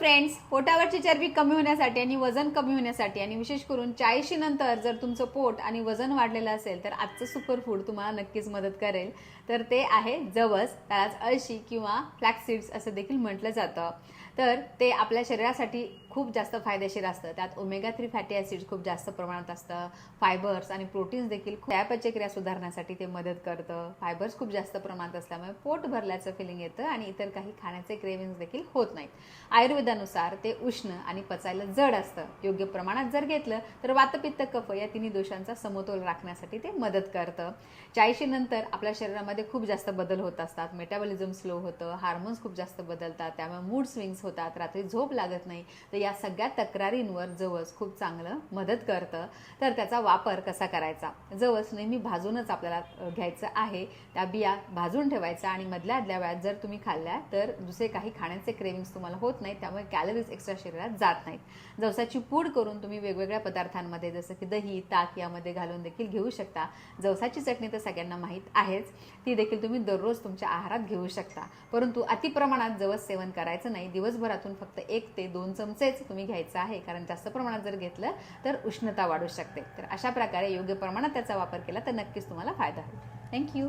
Friends, पोटावरची चरबी कमी होण्यासाठी आणि वजन कमी होण्यासाठी आणि विशेष करून 40 नंतर जर तुमचं पोट आणि वजन वाढलेलं असेल तर आजचं सुपर फूड तुम्हाला नक्कीच मदत करेल. तर ते आहे जवस. त्यालाच अळशी किंवा फ्लॅक्स सीड्स असं देखील म्हटलं जातं. तर ते आपल्या शरीरासाठी खूप जास्त फायदेशीर असतं. त्यात ओमेगा 3 फॅटी ॲसिड्स खूप जास्त प्रमाणात असतं. फायबर्स आणि प्रोटीन्स देखील पचनक्रिया सुधारण्यासाठी ते मदत करतं. फायबर्स खूप जास्त प्रमाणात असल्यामुळे पोट भरल्याचं फिलिंग येतं आणि इतर काही खाण्याचे क्रेविंग्स देखील होत नाहीत. आयुर्वेदानुसार ते उष्ण आणि पचायला जड असतं. योग्य प्रमाणात जर घेतलं तर वातपित्त कफ या तिन्ही दोषांचा समतोल राखण्यासाठी ते मदत करतं. 40 नंतर आपल्या शरीरामध्ये खूप जास्त बदल होत असतात. मेटाबॉलिझम स्लो होतं, हार्मोन्स खूप जास्त बदलतात, त्यामुळे मूड स्विंग्स होतात, रात्री झोप लागत नाही. तर या सगळ्या तक्रारींवर जवस खूप चांगलं मदत करतं. तर त्याचा वापर कसा करायचा? जवस नेहमी भाजूनच आपल्याला घ्यायचं आहे. त्या बिया भाजून ठेवायचा आणि मधल्या आदल्या वेळात जर तुम्ही खाल्ल्या तर दुसरे काही खाण्याचे क्रेविंग्स तुम्हाला होत नाहीत, त्यामुळे कॅलरीज एक्स्ट्रा शरीरात जात नाहीत. जवसाची पूड करून तुम्ही वेगवेगळ्या पदार्थांमध्ये जसं की दही, ताक यामध्ये घालून देखील घेऊ शकता. जवसाची चटणी तर सगळ्यांना माहीत आहेच, ती देखील तुम्ही दररोज तुमच्या आहारात घेऊ शकता. परंतु अतिप्रमाणात जवस सेवन करायचं नाही. दिवसभरातून फक्त 1 ते 2 चमचेच तुम्ही घ्यायचं आहे, कारण जास्त प्रमाणात जर घेतलं तर उष्णता वाढू शकते. तर अशा प्रकारे योग्य प्रमाणात त्याचा वापर केला तर नक्कीच तुम्हाला फायदा होईल. थँक्यू.